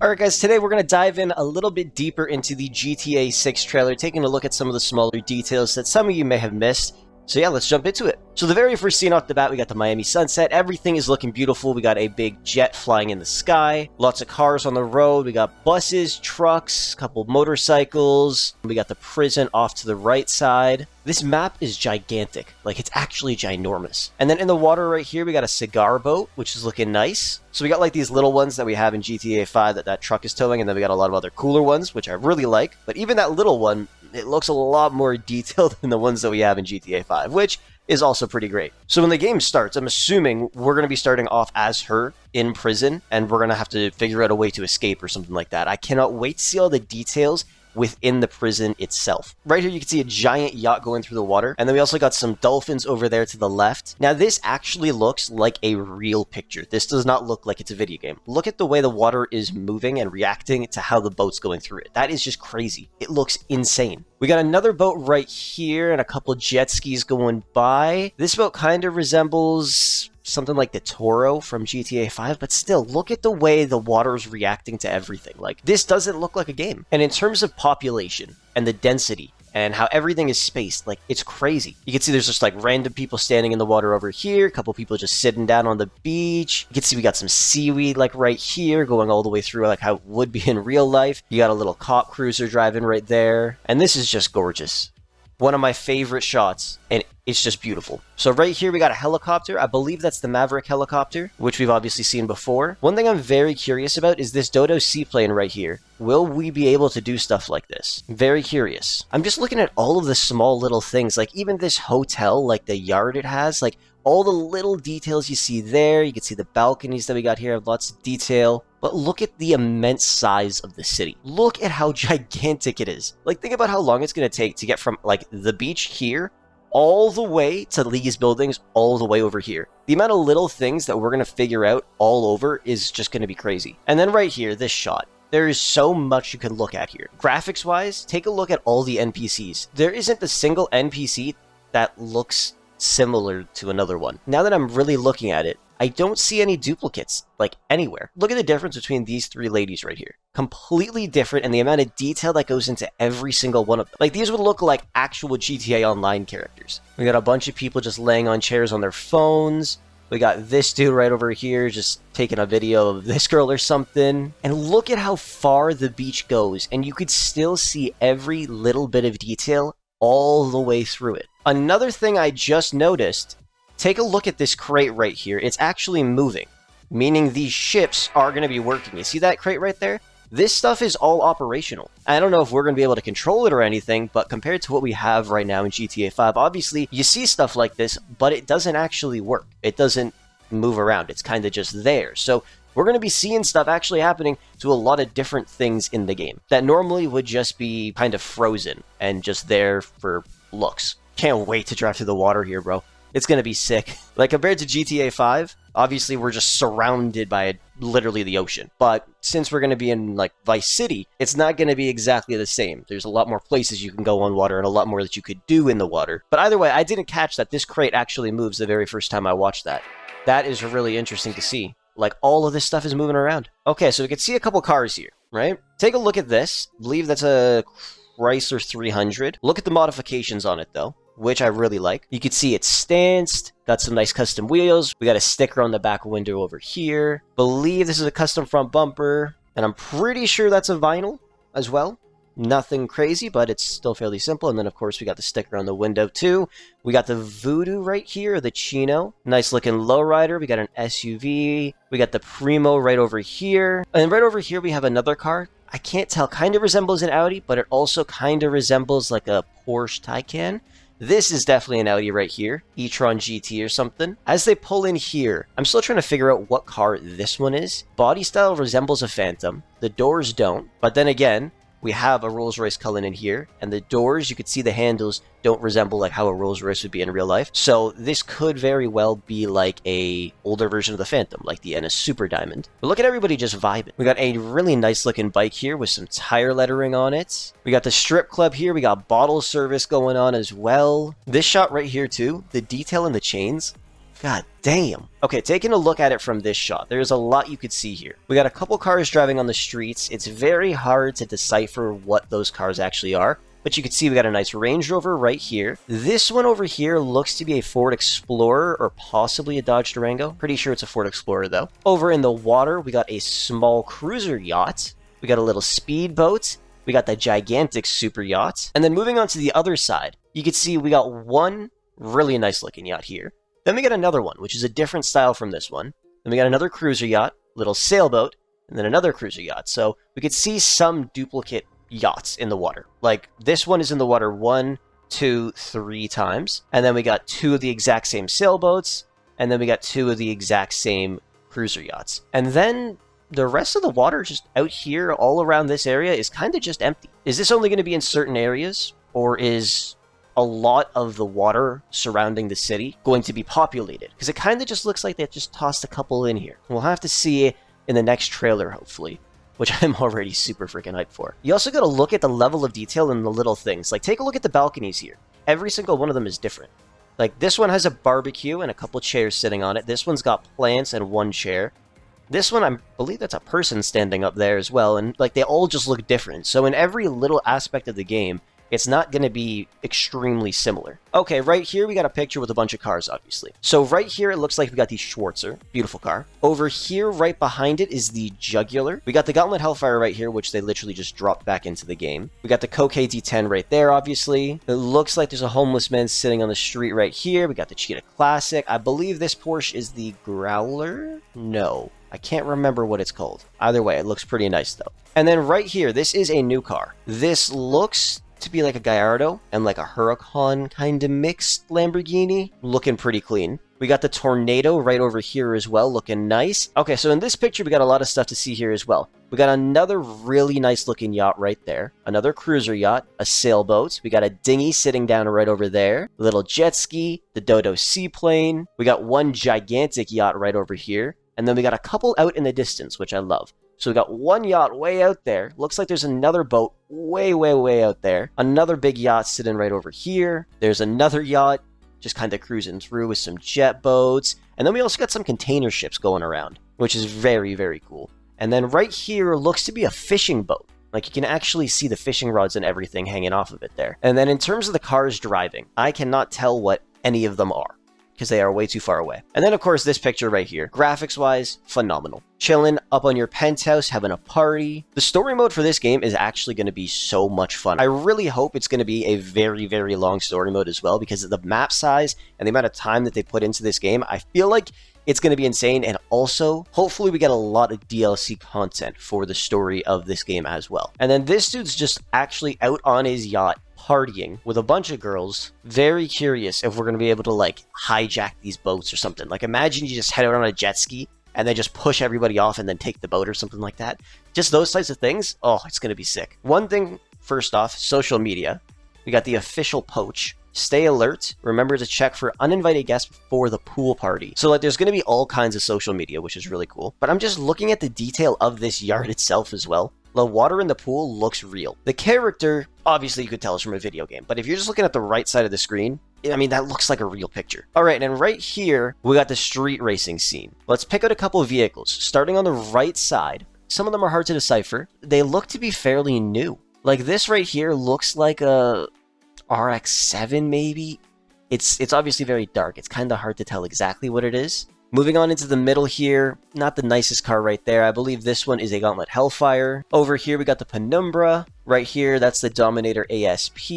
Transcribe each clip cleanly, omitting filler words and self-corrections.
Alright guys, today we're going to dive in a little bit deeper into the GTA 6 trailer, taking a look at some of the smaller details that some of you may have missed. So yeah, let's jump into it. So the very first scene off the bat, we got the Miami sunset. Everything is looking beautiful. We got a big jet flying in the sky. Lots of cars on the road. We got buses, trucks, a couple motorcycles. We got the prison off to the right side. This map is gigantic. Like, it's actually ginormous. And then in the water right here, we got a cigar boat, which is looking nice. So we got like these little ones that we have in GTA 5 that truck is towing, and then we got a lot of other cooler ones, which I really like. But even that little one, it looks a lot more detailed than the ones that we have in GTA 5, which is also pretty great. So when the game starts, I'm assuming we're going to be starting off as her in prison, and we're going to have to figure out a way to escape or something like that. I cannot wait to see all the details within the prison itself. Right here you can see a giant yacht going through the water, and then we also got some dolphins over there to the left. Now this actually looks like a real picture. This does not look like it's a video game. Look at the way the water is moving and reacting to how the boat's going through it. That is just crazy. It looks insane. We got another boat right here and a couple jet skis going by. This boat kind of resembles something like the Toro from GTA 5, but still, look at the way the water is reacting to everything. Like, this doesn't look like a game. And in terms of population and the density and how everything is spaced, like, it's crazy. You can see there's just like random people standing in the water over here, a couple people just sitting down on the beach. You can see we got some seaweed like right here going all the way through like how it would be in real life. You got a little cop cruiser driving right there, and this is just gorgeous. One of my favorite shots, and it's just beautiful. So right here we got a helicopter. I believe that's the Maverick helicopter, which we've obviously seen before. One thing I'm very curious about is this Dodo seaplane right here. Will we be able to do stuff like this? Very curious. I'm just looking at all of the small little things, like even this hotel, like the yard it has, like all the little details you see there. You can see the balconies that we got here have lots of detail. But look at the immense size of the city. Look at how gigantic it is. Like, think about how long it's going to take to get from, like, the beach here all the way to these buildings all the way over here. The amount of little things that we're going to figure out all over is just going to be crazy. And then right here, this shot. There is so much you can look at here. Graphics-wise, take a look at all the NPCs. There isn't a single NPC that looks similar to another one. Now that I'm really looking at it, I don't see any duplicates, like, anywhere. Look at the difference between these three ladies right here. Completely different, and the amount of detail that goes into every single one of them. Like, these would look like actual GTA Online characters. We got a bunch of people just laying on chairs on their phones. We got this dude right over here just taking a video of this girl or something. And look at how far the beach goes, and you could still see every little bit of detail all the way through it. Another thing I just noticed, take a look at this crate right here. It's actually moving, meaning these ships are going to be working. You see that crate right there? This stuff is all operational. I don't know if we're going to be able to control it or anything, but compared to what we have right now in GTA 5, obviously you see stuff like this, but it doesn't actually work. It doesn't move around. It's kind of just there. So we're going to be seeing stuff actually happening to a lot of different things in the game that normally would just be kind of frozen and just there for looks. Can't wait to drive through the water here, bro. It's going to be sick. Like, compared to GTA 5, obviously we're just surrounded by literally the ocean. But since we're going to be in, like, Vice City, it's not going to be exactly the same. There's a lot more places you can go on water and a lot more that you could do in the water. But either way, I didn't catch that this crate actually moves the very first time I watched that. That is really interesting to see. Like, all of this stuff is moving around. Okay, so we can see a couple cars here, right? Take a look at this. I believe that's a Chrysler 300. Look at the modifications on it, though, which I really like. You can see it's stanced, got some nice custom wheels. We got a sticker on the back window over here. Believe this is a custom front bumper, and I'm pretty sure that's a vinyl as well. Nothing crazy, but it's still fairly simple. And then, of course, we got the sticker on the window, too. We got the Voodoo right here, the Chino. Nice looking lowrider. We got an SUV. We got the Primo right over here. And right over here, we have another car. I can't tell. Kind of resembles an Audi, but it also kind of resembles like a Porsche Taycan. This is definitely an Audi right here, e-tron GT or something. As they pull in here, I'm still trying to figure out what car this one is. Body style resembles a Phantom. The doors don't, but then again, we have a Rolls-Royce Cullinan in here, and the doors, you could see the handles don't resemble like how a Rolls-Royce would be in real life. So this could very well be like a older version of the Phantom, like the NS Super Diamond. But look at everybody just vibing. We got a really nice looking bike here with some tire lettering on it. We got the strip club here. We got bottle service going on as well. This shot right here too, the detail in the chains, God damn. Okay, taking a look at it from this shot, there's a lot you could see here. We got a couple cars driving on the streets. It's very hard to decipher what those cars actually are, but you can see we got a nice Range Rover right here. This one over here looks to be a Ford Explorer or possibly a Dodge Durango. Pretty sure it's a Ford Explorer though. Over in the water, we got a small cruiser yacht. We got a little speedboat. We got the gigantic super yacht. And then moving on to the other side, you can see we got one really nice looking yacht here. Then we got another one, which is a different style from this one. Then we got another cruiser yacht, little sailboat, and then another cruiser yacht. So we could see some duplicate yachts in the water. Like this one is in the water 1, 2, 3 times. And then we got 2 of the exact same sailboats. And then we got 2 of the exact same cruiser yachts. And then the rest of the water just out here all around this area is kind of just empty. Is this only going to be in certain areas? Or is a lot of the water surrounding the city going to be populated? Because it kind of just looks like they just tossed a couple in here. We'll have to see in the next trailer, hopefully, which I'm already super freaking hyped for. You also got to look at the level of detail in the little things. Like, take a look at the balconies here. Every single one of them is different. Like, this one has a barbecue and a couple chairs sitting on it. This one's got plants and 1 chair. This one, I believe that's a person standing up there as well. And, like, they all just look different. So in every little aspect of the game, it's not going to be extremely similar. Okay, right here we got a picture with a bunch of cars, obviously. So right here it looks like we got the Schwarzer, beautiful car. Over here, right behind it, is the Jugular. We got the Gauntlet Hellfire right here, which they literally just dropped back into the game. We got the Coke D10 right there, obviously. It looks like there's a homeless man sitting on the street right here. We got the Cheetah Classic. I believe this Porsche is the Growler? No. I can't remember what it's called. Either way, it looks pretty nice though. And then right here, this is a new car. This looks to be like a Gallardo and like a Huracan kind of mixed Lamborghini. Looking pretty clean. We got the Tornado right over here as well, looking nice. Okay, so in this picture, we got a lot of stuff to see here as well. We got another really nice looking yacht right there. Another cruiser yacht, a sailboat. We got a dinghy sitting down right over there. A little jet ski, the Dodo seaplane. We got one gigantic yacht right over here. And then we got a couple out in the distance, which I love. So we got one yacht way out there. Looks like there's another boat way, way, way out there. Another big yacht sitting right over here. There's another yacht just kind of cruising through with some jet boats. And then we also got some container ships going around, which is very, very cool. And then right here looks to be a fishing boat. Like, you can actually see the fishing rods and everything hanging off of it there. And then in terms of the cars driving, I cannot tell what any of them are, because they are way too far away. And then, of course, this picture right here. Graphics-wise, phenomenal. Chilling up on your penthouse, having a party. The story mode for this game is actually going to be so much fun. I really hope it's going to be a very, very long story mode as well, because of the map size and the amount of time that they put into this game. I feel like it's going to be insane, and also, hopefully we get a lot of DLC content for the story of this game as well. And then this dude's just actually out on his yacht, partying with a bunch of girls. Very curious if we're going to be able to, like, hijack these boats or something. Like, imagine you just head out on a jet ski and then just push everybody off and then take the boat or something like that. Just those types of things. Oh, it's going to be sick. One thing, first off, social media. We got the official poach. Stay alert. Remember to check for uninvited guests before the pool party. So, like, there's going to be all kinds of social media, which is really cool. But I'm just looking at the detail of this yard itself as well. The water in the pool looks real. The character, obviously you could tell is from a video game, but if you're just looking at the right side of the screen, I mean, that looks like a real picture. All right, and right here, we got the street racing scene. Let's pick out a couple of vehicles. Starting on the right side, some of them are hard to decipher. They look to be fairly new. Like, this right here looks like a RX-7 maybe? It's obviously very dark. It's kind of hard to tell exactly what it is. Moving on into the middle here, not the nicest car right there. I believe this one is a Gauntlet Hellfire. Over here, we got the Penumbra. Right here, that's the Dominator ASP.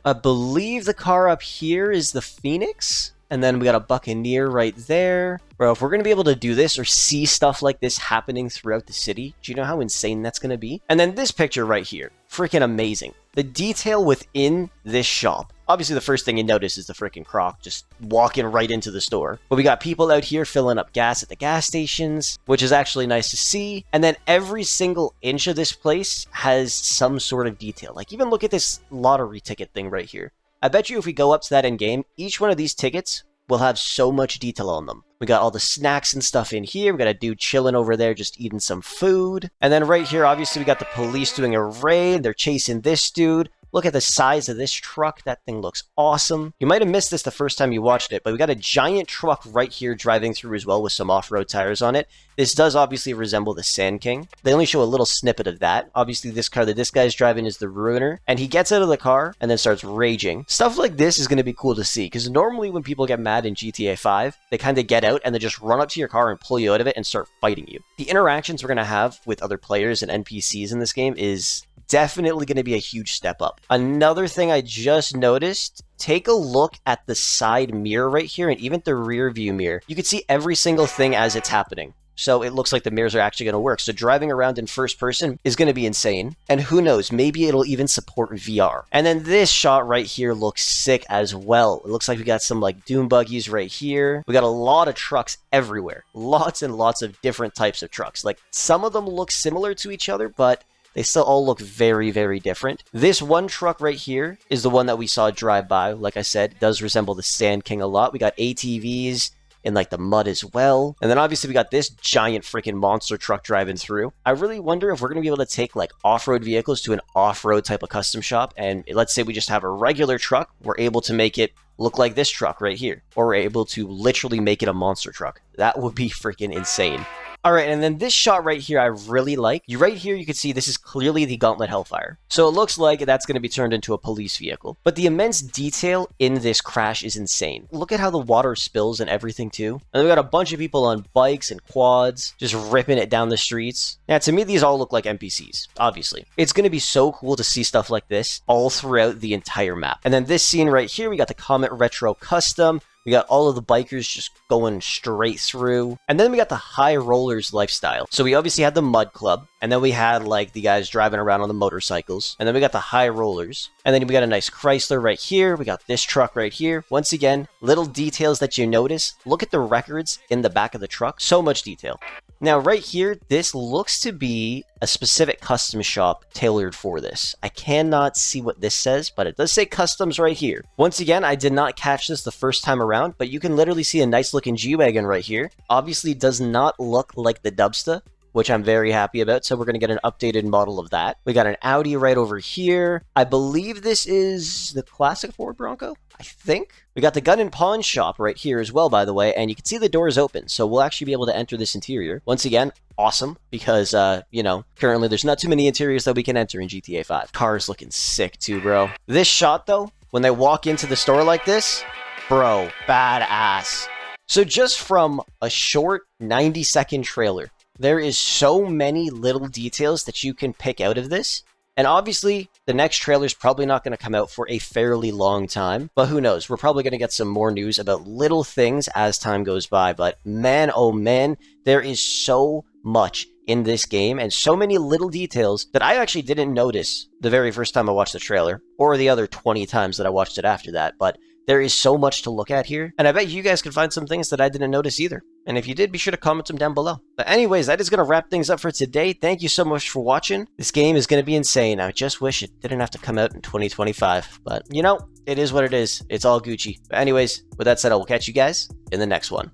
I believe the car up here is the Phoenix. And then we got a Buccaneer right there. Bro, if we're going to be able to do this or see stuff like this happening throughout the city, do you know how insane that's going to be? And then this picture right here, freaking amazing. The detail within this shop. Obviously, the first thing you notice is the freaking croc just walking right into the store. But we got people out here filling up gas at the gas stations, which is actually nice to see. And then every single inch of this place has some sort of detail. Like, even look at this lottery ticket thing right here. I bet you if we go up to that end game, each one of these tickets will have so much detail on them. We got all the snacks and stuff in here. We got a dude chilling over there just eating some food. And then right here, obviously, we got the police doing a raid. They're chasing this dude. Look at the size of this truck. That thing looks awesome. You might have missed this the first time you watched it, but we got a giant truck right here driving through as well with some off-road tires on it. This does obviously resemble the Sand King. They only show a little snippet of that. Obviously, this car that this guy's driving is the Ruiner, and he gets out of the car and then starts raging. Stuff like this is going to be cool to see, because normally when people get mad in GTA 5, they kind of get out and they just run up to your car and pull you out of it and start fighting you. The interactions we're going to have with other players and NPCs in this game is definitely going to be a huge step up. Another thing I just noticed, take a look at the side mirror right here and even the rear view mirror. You can see every single thing as it's happening. So it looks like the mirrors are actually going to work. So driving around in first person is going to be insane. And who knows, maybe it'll even support VR. And then this shot right here looks sick as well. It looks like we got some like dune buggies right here. We got a lot of trucks everywhere. Lots and lots of different types of trucks. Like some of them look similar to each other, but they still all look very, very different. This one truck right here is the one that we saw drive by. Like I said, it does resemble the Sand King a lot. We got ATVs in like the mud as well. And then obviously we got this giant freaking monster truck driving through. I really wonder if we're going to be able to take like off-road vehicles to an off-road type of custom shop. And let's say we just have a regular truck. We're able to make it look like this truck right here. Or we're able to literally make it a monster truck. That would be freaking insane. All right, and then this shot right here I really like. Right here you can see this is clearly the Gauntlet Hellfire. So it looks like that's going to be turned into a police vehicle. But the immense detail in this crash is insane. Look at how the water spills and everything too. And we got a bunch of people on bikes and quads just ripping it down the streets. Now to me these all look like NPCs, obviously. It's going to be so cool to see stuff like this all throughout the entire map. And then this scene right here, we got the Comet Retro Custom. We got all of the bikers just going straight through. And then we got the High Rollers lifestyle. So we obviously had the Mud Club. And then we had like the guys driving around on the motorcycles. And then we got the High Rollers. And then we got a nice Chrysler right here. We got this truck right here. Once again, little details that you notice. Look at the records in the back of the truck. So much detail. Now right here, this looks to be a specific custom shop tailored for this. I cannot see what this says, but it does say customs right here. Once again, I did not catch this the first time around, but you can literally see a nice looking G-Wagon right here. Obviously does not look like the Dubsta, which I'm very happy about, so we're going to get an updated model of that. We got an Audi right over here. I believe this is the classic Ford Bronco, I think. We got the gun and pawn shop right here as well, by the way, and you can see the doors open, so we'll actually be able to enter this interior. Once again, awesome, because, you know, currently there's not too many interiors that we can enter in GTA 5. Car's looking sick too, bro. This shot, though, when they walk into the store like this, bro, badass. So just from a short 90-second trailer, there is so many little details that you can pick out of this. And obviously, the next trailer is probably not going to come out for a fairly long time. But who knows? We're probably going to get some more news about little things as time goes by. But man, oh man, there is so much in this game and so many little details that I actually didn't notice the very first time I watched the trailer, or the other 20 times that I watched it after that. But there is so much to look at here, and I bet you guys can find some things that I didn't notice either. And if you did, be sure to comment them down below. But anyways, that is going to wrap things up for today. Thank you so much for watching. This game is going to be insane. I just wish it didn't have to come out in 2025. But, you know, it is what it is. It's all Gucci. But anyways, with that said, I will catch you guys in the next one.